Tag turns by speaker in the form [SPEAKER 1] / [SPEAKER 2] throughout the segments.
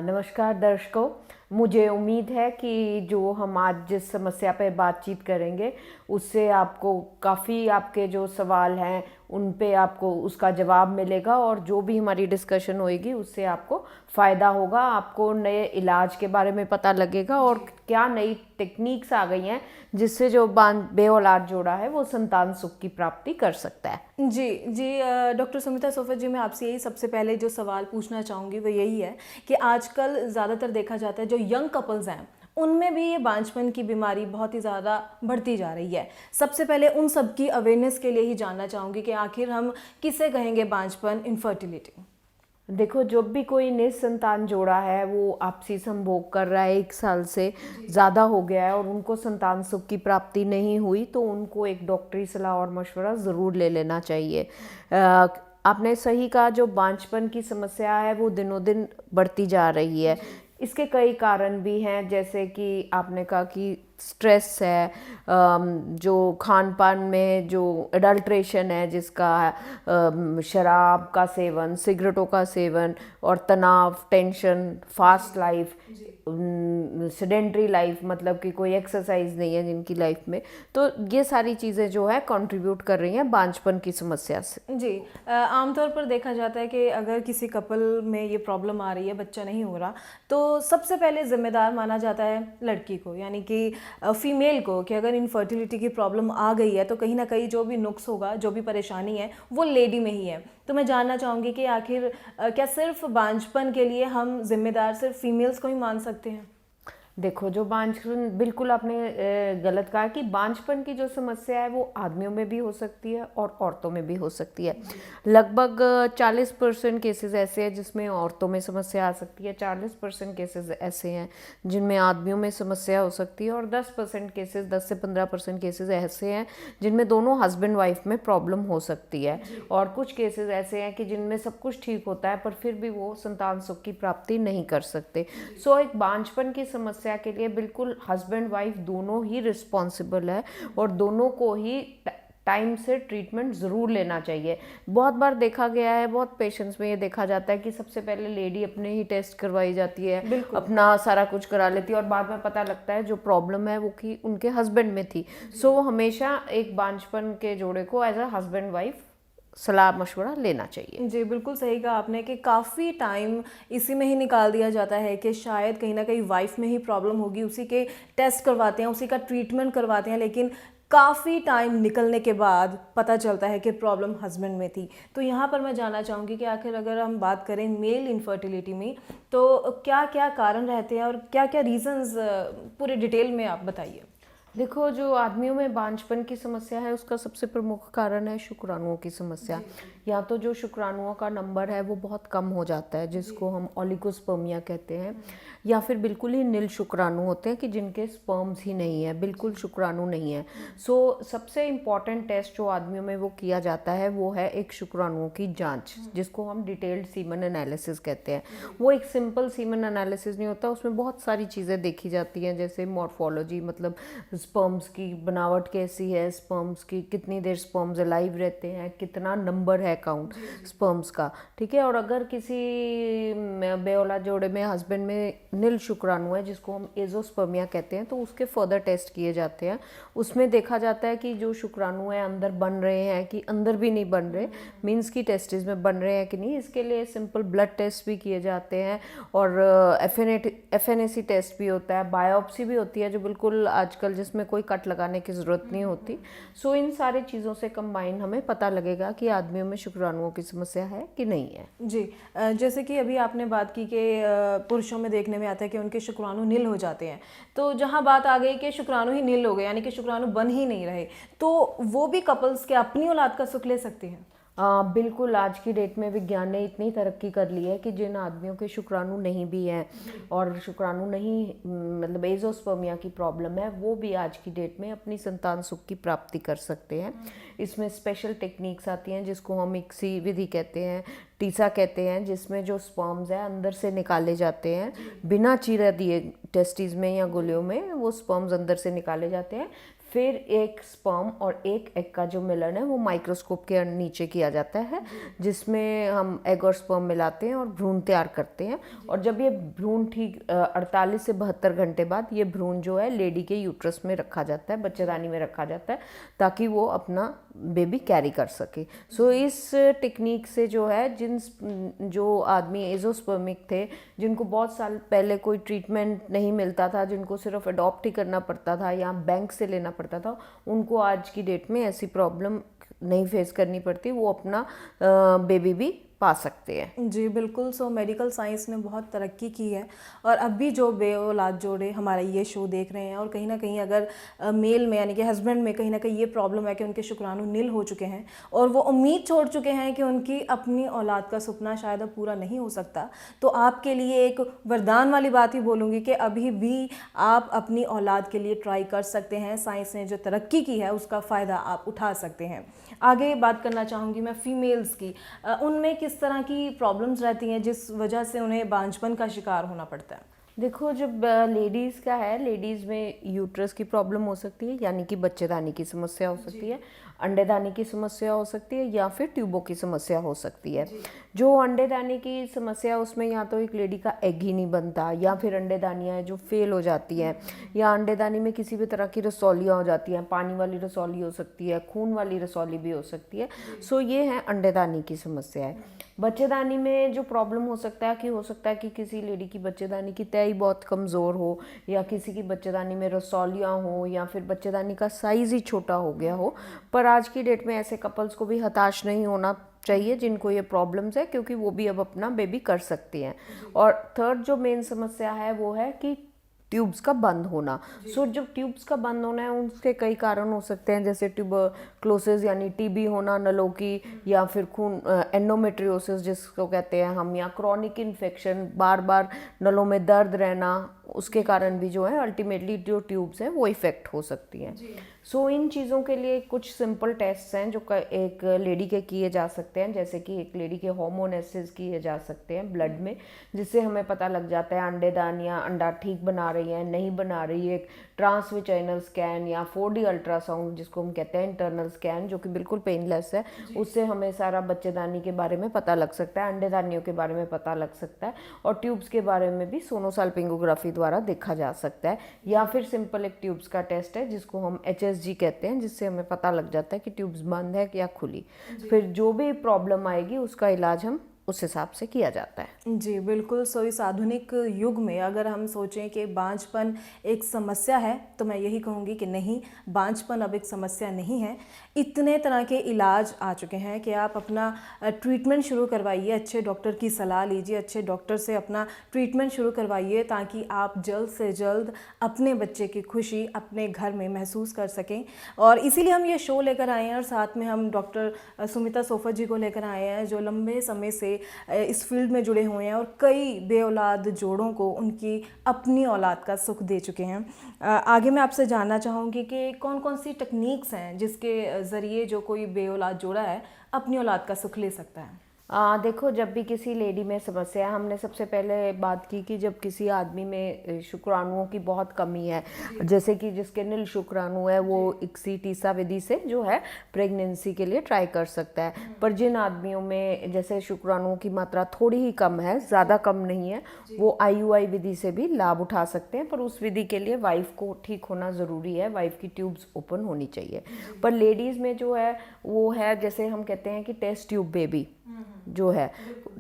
[SPEAKER 1] नमस्कार दर्शकों, मुझे उम्मीद है कि जो हम आज जिस समस्या पे बातचीत करेंगे उससे आपको काफ़ी आपके जो सवाल हैं उन पे आपको उसका जवाब मिलेगा और जो भी हमारी डिस्कशन होएगी उससे आपको फ़ायदा होगा। आपको नए इलाज के बारे में पता लगेगा और क्या नई टेक्निक्स आ गई हैं जिससे जो बे औलाद जोड़ा है वो संतान सुख की प्राप्ति कर सकता है।
[SPEAKER 2] जी डॉक्टर सुमिता सोफत जी, मैं आपसे यही सबसे पहले जो सवाल पूछना चाहूँगी वो यही है कि आजकल ज़्यादातर देखा जाता है जो यंग कपल्स हैं उनमें भी ये बांझपन की बीमारी बहुत ही ज़्यादा बढ़ती जा रही है। सबसे पहले उन सब की अवेयरनेस के लिए ही जानना चाहूँगी कि आखिर हम किसे कहेंगे बांझपन, इनफर्टिलिटी।
[SPEAKER 1] देखो, जब भी कोई निसंतान जोड़ा है वो आपसी संभोग कर रहा है 1 साल से ज़्यादा हो गया है और उनको संतान सुख की प्राप्ति नहीं हुई तो उनको एक डॉक्टरी सलाह और मशवरा ज़रूर ले लेना चाहिए। आपने सही कहा, जो बांझपन की समस्या है वो दिनों दिन बढ़ती जा रही है। इसके कई कारण भी हैं, जैसे कि आपने कहा कि स्ट्रेस है, जो खान पान में जो एडल्ट्रेशन है जिसका शराब का सेवन, सिगरेटों का सेवन और तनाव, tension, fast life, sedentary life, मतलब कि कोई एक्सरसाइज नहीं है जिनकी लाइफ में, तो ये सारी चीज़ें जो है कंट्रीब्यूट कर रही हैं बांझपन की समस्या से।
[SPEAKER 2] जी, आमतौर पर देखा जाता है कि अगर किसी कपल में ये प्रॉब्लम आ रही है, बच्चा नहीं हो रहा, तो सबसे पहले जिम्मेदार माना जाता है लड़की को, यानी कि फीमेल को, कि अगर इनफर्टिलिटी की प्रॉब्लम आ गई है तो कहीं ना कहीं जो भी नुक्स होगा, जो भी परेशानी है वो लेडी में ही है। तो मैं जानना चाहूँगी कि आखिर क्या सिर्फ बांझपन के लिए हम जिम्मेदार सिर्फ फीमेल्स को ही मान सकते हैं?
[SPEAKER 1] देखो, जो बांझपन, बिल्कुल आपने गलत कहा कि बांझपन की जो समस्या है वो आदमियों में भी हो सकती है और औरतों में भी हो सकती है। लगभग 40% केसेस ऐसे हैं जिसमें औरतों में समस्या आ सकती है, 40% केसेस ऐसे हैं जिनमें आदमियों में समस्या हो सकती है और 10% केसेस, 10 से 15% केसेस ऐसे हैं जिनमें दोनों हस्बैंड वाइफ में प्रॉब्लम हो सकती है। और कुछ केसेस ऐसे हैं कि जिनमें सब कुछ ठीक होता है पर फिर भी वो संतान सुख की प्राप्ति नहीं कर सकते। सो एक बांझपन की समस्या के लिए बिल्कुल हस्बैंड वाइफ दोनों ही रिस्पॉन्सिबल है और दोनों को ही टाइम से ट्रीटमेंट ज़रूर लेना चाहिए। बहुत बार देखा गया है, बहुत पेशेंट्स में ये देखा जाता है कि सबसे पहले लेडी अपने ही टेस्ट करवाई जाती है, अपना सारा कुछ करा लेती है और बाद में पता लगता है जो प्रॉब्लम है वो कि उनके हस्बैंड में थी। सो हमेशा एक बांझपन के जोड़े को एज अ हस्बैंड वाइफ सलाह मशवरा लेना चाहिए।
[SPEAKER 2] जी, बिल्कुल सही कहा आपने कि काफ़ी टाइम इसी में ही निकाल दिया जाता है कि शायद कहीं ना कहीं वाइफ में ही प्रॉब्लम होगी, उसी के टेस्ट करवाते हैं, उसी का ट्रीटमेंट करवाते हैं, लेकिन काफ़ी टाइम निकलने के बाद पता चलता है कि प्रॉब्लम हस्बैंड में थी। तो यहाँ पर मैं जानना चाहूँगी कि आखिर अगर हम बात करें मेल इनफर्टिलिटी में तो क्या क्या कारण रहते हैं और क्या क्या रीज़न्स, पूरे डिटेल में आप बताइए।
[SPEAKER 1] देखो, जो आदमियों में बांझपन की समस्या है उसका सबसे प्रमुख कारण है शुक्राणुओं की समस्या। या तो जो शुक्राणुओं का नंबर है वो बहुत कम हो जाता है जिसको हम ओलिगोस्पर्मिया कहते हैं, या फिर बिल्कुल ही नील शुक्राणु होते हैं कि जिनके स्पर्म्स ही नहीं है, बिल्कुल शुक्राणु नहीं है। सो सबसे इम्पॉर्टेंट टेस्ट जो आदमियों में वो किया जाता है वो है एक शुक्राणुओं की जांच, जिसको हम डिटेल्ड सीमन एनालिसिस कहते हैं। वो एक सिंपल सीमन एनालिसिस नहीं होता, उसमें बहुत सारी चीज़ें देखी जाती हैं, जैसे मॉर्फोलॉजी, मतलब स्पर्म्स की बनावट कैसी है, स्पर्म्स की कितनी देर स्पर्म्स अलाइव रहते हैं, कितना नंबर है काउंट स्पर्म्स का, ठीक है। और अगर किसी बेओला जोड़े में हस्बैंड में नील शुक्राणु है जिसको हम एजोस्पर्मिया कहते हैं तो उसके फर्दर टेस्ट किए जाते हैं। उसमें देखा जाता है कि जो शुक्राणु है अंदर बन रहे हैं कि अंदर भी नहीं बन रहे, मीन्स की टेस्टिस में बन रहे हैं कि नहीं। इसके लिए सिंपल ब्लड टेस्ट भी किए जाते हैं और FNAC टेस्ट भी होता है, बायोप्सी भी होती है जो बिल्कुल आजकल जिसमें कोई कट लगाने की ज़रूरत नहीं होती। सो इन सारी चीज़ों से कंबाइन हमें पता लगेगा कि आदमियों में शुक्राणुओं की समस्या है कि नहीं है।
[SPEAKER 2] जी, जैसे कि अभी आपने बात की कि पुरुषों में देखने में आता है कि उनके शुक्राणु नील हो जाते हैं, तो जहाँ बात आ गई कि शुक्राणु ही नील हो गए, यानी कि शुक्राणु बन ही नहीं रहे, तो वो भी कपल्स के अपनी औलाद का सुख ले सकते हैं?
[SPEAKER 1] बिल्कुल, आज की डेट में विज्ञान ने इतनी तरक्की कर ली है कि जिन आदमियों के शुक्राणु नहीं भी हैं और शुक्राणु नहीं, मतलब एजोस्पर्मिया की प्रॉब्लम है, वो भी आज की डेट में अपनी संतान सुख की प्राप्ति कर सकते हैं। इसमें स्पेशल टेक्निक्स आती हैं जिसको हम इक्सी विधि कहते हैं, टीसा कहते हैं, जिसमें जो स्पर्म्स है अंदर से निकाले जाते हैं बिना चीरा दिए, टेस्टिस में या गुलियों में वो स्पर्म्स अंदर से निकाले जाते हैं। फिर एक स्पर्म और एक एग का जो मिलन है वो माइक्रोस्कोप के नीचे किया जाता है, जिसमें हम एग और स्पर्म मिलाते हैं और भ्रूण तैयार करते हैं। और जब ये भ्रूण ठीक 48 से 72 घंटे बाद ये भ्रूण जो है लेडी के यूट्रस में रखा जाता है, बच्चेदानी में रखा जाता है, ताकि वो अपना बेबी कैरी कर सके। सो इस टेक्निक से जो है जो आदमी एजोस्पर्मिक थे, जिनको बहुत साल पहले कोई ट्रीटमेंट नहीं मिलता था, जिनको सिर्फ अडॉप्ट ही करना पड़ता था या बैंक से लेना पड़ता था, उनको आज की डेट में ऐसी प्रॉब्लम नहीं फेस करनी पड़ती, वो अपना बेबी भी पा सकते हैं।
[SPEAKER 2] जी बिल्कुल। सो मेडिकल साइंस ने बहुत तरक्की की है और अब भी जो बे औलाद जोड़े हमारा ये शो देख रहे हैं और कहीं ना कहीं अगर मेल में यानी कि हस्बैंड में कहीं ना कहीं ये प्रॉब्लम है कि उनके शुक्राणु नील हो चुके हैं और वो उम्मीद छोड़ चुके हैं कि उनकी अपनी औलाद का सपना शायद अब पूरा नहीं हो सकता, तो आपके लिए एक वरदान वाली बात ही बोलूँगी कि अभी भी आप अपनी औलाद के लिए ट्राई कर सकते हैं। साइंस ने जो तरक्की की है उसका फ़ायदा आप उठा सकते हैं। आगे बात करना चाहूँगी मैं फीमेल्स की। उनमें किस तरह की प्रॉब्लम्स रहती हैं जिस वजह से उन्हें बांझपन का शिकार होना पड़ता है?
[SPEAKER 1] देखो, जब लेडीज़ का है, लेडीज़ में यूट्रस की प्रॉब्लम हो सकती है, यानी कि बच्चेदानी की समस्या हो सकती है, अंडेदानी की समस्या हो सकती है, या फिर ट्यूबों की समस्या हो सकती है। जो अंडेदानी की समस्या, उसमें या तो एक लेडी का एग ही नहीं बनता, या फिर अंडेदानियाँ हैं जो फेल हो जाती हैं, या अंडेदानी में किसी भी तरह की रसौलियाँ हो जाती हैं, पानी वाली रसौली हो सकती है, खून वाली रसौली भी हो सकती है। सो ये है अंडेदानी की समस्या है। बच्चेदानी में जो प्रॉब्लम हो सकता है कि किसी लेडी की बच्चेदानी की तय बहुत कमज़ोर हो, या किसी की बच्चेदानी में रसौलियाँ हो, या फिर बच्चेदानी का साइज़ ही छोटा हो गया हो। पर आज की डेट में ऐसे कपल्स को भी हताश नहीं होना चाहिए जिनको ये प्रॉब्लम्स है, क्योंकि वो भी अब अपना बेबी कर सकती हैं। और थर्ड जो मेन समस्या है वो है कि ट्यूब्स का बंद होना। सो जब ट्यूब्स का बंद होना है, उसके कई कारण हो सकते हैं, जैसे ट्यूबरक्लोसिस यानी टीबी होना नलों की, या फिर खून एंडोमेट्रियोसिस जिसको कहते हैं हम, या क्रॉनिक इन्फेक्शन, बार बार नलों में दर्द रहना, उसके कारण भी जो है अल्टीमेटली जो ट्यूब्स हैं वो इफ़ेक्ट हो सकती हैं। सो इन चीज़ों के लिए कुछ सिंपल टेस्ट हैं जो एक लेडी के किए जा सकते हैं, जैसे कि एक लेडी के हार्मोन एसिस किए जा सकते हैं ब्लड में, जिससे हमें पता लग जाता है अंडेदानियाँ अंडा ठीक बना रही हैं नहीं बना रही है। ट्रांसविजाइनल स्कैन या 4D अल्ट्रासाउंड जिसको हम कहते हैं इंटरनल स्कैन, जो कि बिल्कुल पेनलेस है, उससे हमें सारा बच्चेदानी के बारे में पता लग सकता है, अंडेदानियों के बारे में पता लग सकता है, और ट्यूब्स के बारे में भी सोनोसाल्पिंगोग्राफी द्वारा देखा जा सकता है। या फिर सिंपल एक ट्यूब्स का टेस्ट है जिसको हम HSG कहते हैं, जिससे हमें पता लग जाता है कि ट्यूब्स बंद है या खुली। फिर जो भी प्रॉब्लम आएगी उसका इलाज हम उस हिसाब से किया जाता है।
[SPEAKER 2] जी बिल्कुल। सो इस आधुनिक युग में अगर हम सोचें कि बांझपन एक समस्या है, तो मैं यही कहूँगी कि नहीं, बांझपन अब एक समस्या नहीं है। इतने तरह के इलाज आ चुके हैं कि आप अपना ट्रीटमेंट शुरू करवाइए, अच्छे डॉक्टर की सलाह लीजिए, अच्छे डॉक्टर से अपना ट्रीटमेंट शुरू करवाइए, ताकि आप जल्द से जल्द अपने बच्चे की खुशी अपने घर में महसूस कर सकें। और इसीलिए हम ये शो लेकर आए हैं, और साथ में हम डॉक्टर सुमिता सोफत जी को लेकर आए हैं, जो लंबे समय से इस फील्ड में जुड़े हुए हैं और कई बे औलाद जोड़ों को उनकी अपनी औलाद का सुख दे चुके हैं। आगे मैं आपसे जानना चाहूँगी कि कौन कौन सी टेक्निक्स हैं जिसके ज़रिए जो कोई बे औलाद जोड़ा है अपनी औलाद का सुख ले सकता है?
[SPEAKER 1] देखो, जब भी किसी लेडी में समस्या है, हमने सबसे पहले बात की कि जब किसी आदमी में शुक्राणुओं की बहुत कमी है, जैसे कि जिसके नील शुक्राणु है, वो ICSI विधि से जो है प्रेगनेंसी के लिए ट्राई कर सकता है। पर जिन आदमियों में जैसे शुक्राणुओं की मात्रा थोड़ी ही कम है, ज़्यादा कम नहीं है, वो IUI विधि से भी लाभ उठा सकते हैं। पर उस विधि के लिए वाइफ को ठीक होना ज़रूरी है, वाइफ की ट्यूब्स ओपन होनी चाहिए। पर लेडीज़ में जो है वो है, जैसे हम कहते हैं कि टेस्ट ट्यूब बेबी जो है,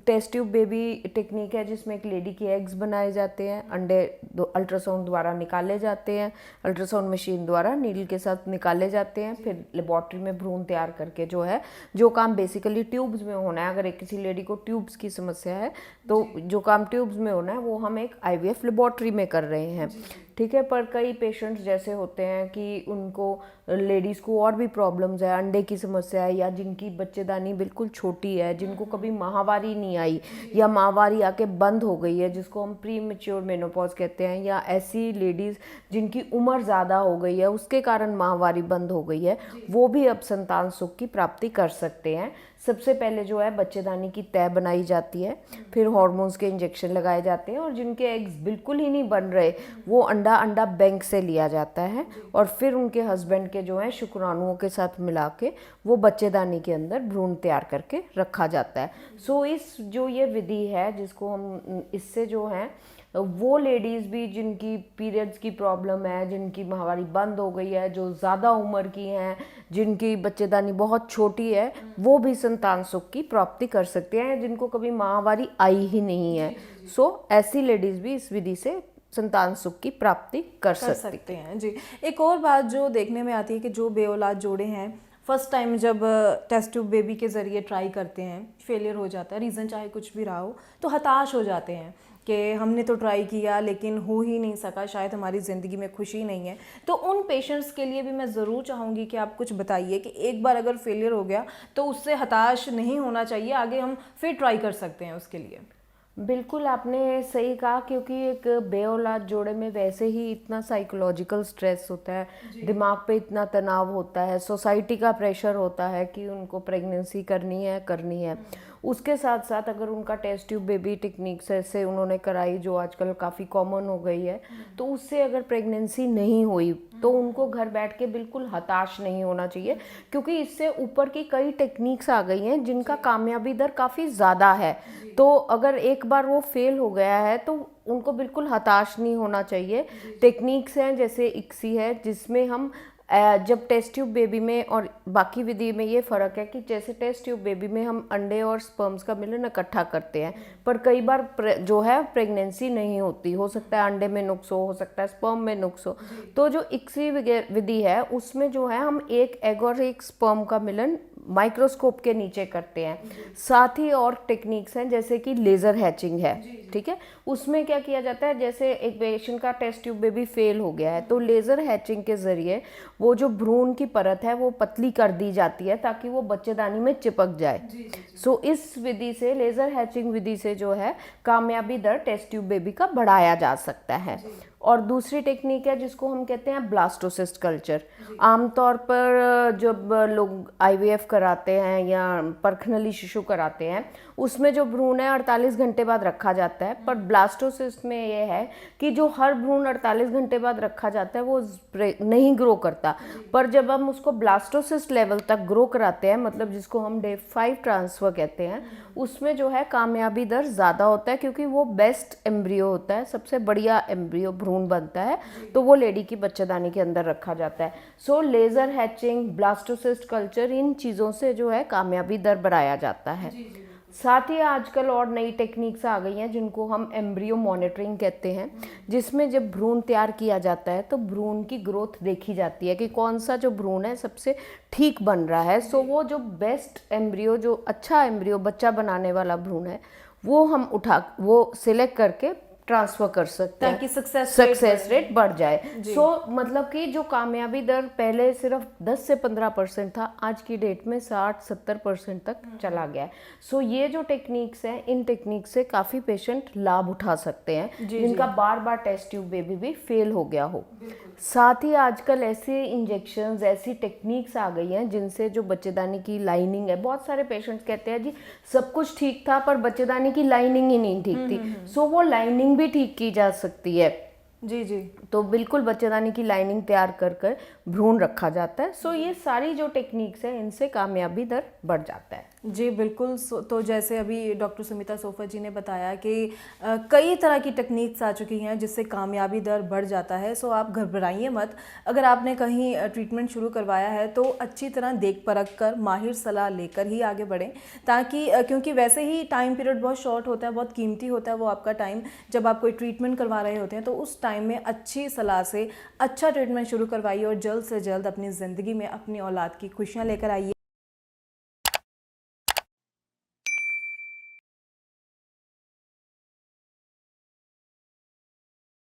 [SPEAKER 1] टेस्ट ट्यूब बेबी टेक्निक है जिसमें एक लेडी के एग्स बनाए जाते हैं, अंडे अल्ट्रासाउंड द्वारा निकाले जाते हैं, अल्ट्रासाउंड मशीन द्वारा नीडल के साथ निकाले जाते हैं, फिर लेबोरेटरी में भ्रूण तैयार करके जो काम बेसिकली ट्यूब्स में होना है, अगर एक किसी लेडी को ट्यूब्स की समस्या है तो जो काम ट्यूब्स में होना है वो हम एक IVF लेबोरेटरी में कर रहे हैं, ठीक है। पर कई पेशेंट्स जैसे होते हैं कि उनको लेडीज़ को और भी प्रॉब्लम्स है, अंडे की समस्या है, या जिनकी बच्चेदानी बिल्कुल छोटी है, जिनको कभी माहवारी नहीं आई या माहवारी आके बंद हो गई है, जिसको हम प्री मैच्योर मेनोपॉज कहते हैं, या ऐसी लेडीज़ जिनकी उम्र ज़्यादा हो गई है उसके कारण माहवारी बंद हो गई है, वो भी अब संतान सुख की प्राप्ति कर सकते हैं। सबसे पहले जो है बच्चेदानी की तह बनाई जाती है, फिर हार्मोन्स के इंजेक्शन लगाए जाते हैं, और जिनके एग्स बिल्कुल ही नहीं बन रहे वो अंडा बैंक से लिया जाता है और फिर उनके हस्बैंड के जो है शुक्राणुओं के साथ मिला के वो बच्चेदानी के अंदर भ्रूण तैयार करके रखा जाता है। सो इस जो ये विधि है जिसको हम इससे जो है वो लेडीज़ भी जिनकी पीरियड्स की प्रॉब्लम है, जिनकी माहवारी बंद हो गई है, जो ज़्यादा उम्र की हैं, जिनकी बच्चेदानी बहुत छोटी है, वो भी संतान सुख की प्राप्ति कर सकते हैं, जिनको कभी माहवारी आई ही नहीं है। सो ऐसी लेडीज़ भी इस विधि से संतान सुख की प्राप्ति कर सकते
[SPEAKER 2] हैं। जी, एक और बात जो देखने में आती है कि जो बेऔलाद जोड़े हैं फर्स्ट टाइम जब टेस्ट ट्यूब बेबी के ज़रिए ट्राई करते हैं, फेलियर हो जाता है, रीज़न चाहे कुछ भी रहा हो, तो हताश हो जाते हैं कि हमने तो ट्राई किया लेकिन हो ही नहीं सका, शायद हमारी ज़िंदगी में खुशी नहीं है। तो उन पेशेंट्स के लिए भी मैं ज़रूर चाहूँगी कि आप कुछ बताइए कि एक बार अगर फेलियर हो गया तो उससे हताश नहीं होना चाहिए, आगे हम फिर ट्राई कर सकते हैं उसके लिए।
[SPEAKER 1] बिल्कुल आपने सही कहा, क्योंकि एक बेऔलाद जोड़े में वैसे ही इतना साइकोलॉजिकल स्ट्रेस होता है, दिमाग पे इतना तनाव होता है, सोसाइटी का प्रेशर होता है कि उनको प्रेगनेंसी करनी है। उसके साथ साथ अगर उनका टेस्ट ट्यूब बेबी टेक्निक से उन्होंने कराई जो आजकल काफ़ी कॉमन हो गई है, तो उससे अगर प्रेगनेंसी नहीं हुई तो उनको घर बैठ के बिल्कुल हताश नहीं होना चाहिए, क्योंकि इससे ऊपर की कई टेक्निक्स आ गई हैं जिनका कामयाबी दर काफ़ी ज़्यादा है। तो अगर एक बार वो फेल हो गया है तो उनको बिल्कुल हताश नहीं होना चाहिए। टेक्निक्स हैं जैसे इक्सी है, जिसमें हम जब टेस्ट ट्यूब बेबी में और बाकी विधि में ये फ़र्क है कि जैसे टेस्ट ट्यूब बेबी में हम अंडे और स्पर्म्स का मिलन इकट्ठा करते हैं, पर कई बार जो है प्रेगनेंसी नहीं होती, हो सकता है अंडे में नुक्स हो सकता है स्पर्म में नुक्स हो। तो जो इक्सी विधि है उसमें जो है हम एक एग और एक स्पर्म का मिलन माइक्रोस्कोप के नीचे करते हैं। साथ ही और टेक्निक्स हैं जैसे कि लेज़र हैचिंग है, ठीक है। उसमें क्या किया जाता है, जैसे एक पेशेंट का टेस्ट ट्यूब बेबी फेल हो गया है तो लेज़र हैचिंग के ज़रिए वो जो भ्रूण की परत है वो पतली कर दी जाती है ताकि वो बच्चेदानी में चिपक जाए। सो इस विधि से, लेज़र हैचिंग विधि से जो है कामयाबी दर टेस्ट ट्यूब बेबी का बढ़ाया जा सकता है। और दूसरी टेक्निक है जिसको हम कहते हैं ब्लास्टोसिस्ट कल्चर। आमतौर पर जब लोग आईवीएफ कराते हैं या परखनली शिशु कराते हैं उसमें जो भ्रूण है 48 घंटे बाद रखा जाता है, पर ब्लास्टोसिस्ट में ये है कि जो हर भ्रूण 48 घंटे बाद रखा जाता है वो नहीं ग्रो करता, पर जब हम उसको ब्लास्टोसिस्ट लेवल तक ग्रो कराते हैं, मतलब जिसको हम डे 5 ट्रांसफ़र कहते हैं, उसमें जो है कामयाबी दर ज़्यादा होता है क्योंकि वो बेस्ट एम्ब्रियो होता है, सबसे बढ़िया एम्ब्रियो भ्रूण बनता है, तो वो लेडी की बच्चेदानी के अंदर रखा जाता है। सो लेज़र हैचिंग, ब्लास्टोसिस्ट कल्चर, इन चीज़ों से जो है कामयाबी दर बढ़ाया जाता है। साथ ही आजकल और नई टेक्निक्स आ गई हैं जिनको हम एम्ब्रियो मॉनिटरिंग कहते हैं, जिसमें जब भ्रूण तैयार किया जाता है तो भ्रूण की ग्रोथ देखी जाती है कि कौन सा जो भ्रूण है सबसे ठीक बन रहा है। सो वो जो बेस्ट एम्ब्रियो, जो अच्छा एम्ब्रियो बच्चा बनाने वाला भ्रूण है, वो हम वो सिलेक्ट करके ट्रांसफ़र कर सकते हैं
[SPEAKER 2] ताकि
[SPEAKER 1] सक्सेस रेट बढ़ जाए। सो मतलब कि जो कामयाबी दर पहले सिर्फ 10 से 15% था, आज की डेट में 60-70% तक चला गया है। सो ये जो टेक्निक्स हैं, इन टेक्निक से काफ़ी पेशेंट लाभ उठा सकते हैं जिनका बार बार टेस्ट ट्यूब बेबी भी फेल हो गया हो। साथ ही आजकल ऐसे इंजेक्शंस, ऐसी टेक्निक्स आ गई हैं जिनसे जो बच्चेदानी की लाइनिंग है, बहुत सारे पेशेंट्स कहते हैं जी सब कुछ ठीक था पर बच्चेदानी की लाइनिंग ही नहीं ठीक थी। सो वो लाइनिंग भी ठीक की जा सकती है।
[SPEAKER 2] जी
[SPEAKER 1] तो बिल्कुल बच्चेदानी की लाइनिंग तैयार कर भ्रूण रखा जाता है। सो ये सारी जो टेक्निक्स हैं इनसे कामयाबी दर बढ़ जाता है।
[SPEAKER 2] जी बिल्कुल। तो जैसे अभी डॉक्टर सुमिता सोफत जी ने बताया कि कई तरह की टेक्निक्स आ चुकी हैं जिससे कामयाबी दर बढ़ जाता है। सो आप घबराइए मत, अगर आपने कहीं ट्रीटमेंट शुरू करवाया है तो अच्छी तरह देख परख कर माहिर सलाह लेकर ही आगे बढ़ें, ताकि क्योंकि वैसे ही टाइम पीरियड बहुत शॉर्ट होता है, बहुत कीमती होता है वो आपका टाइम, जब आप कोई ट्रीटमेंट करवा रहे होते हैं तो उस टाइम में अच्छी सलाह से अच्छा ट्रीटमेंट शुरू करवाइए और जल्द से जल्द अपनी ज़िंदगी में अपनी औलाद की खुशियाँ लेकर आइए।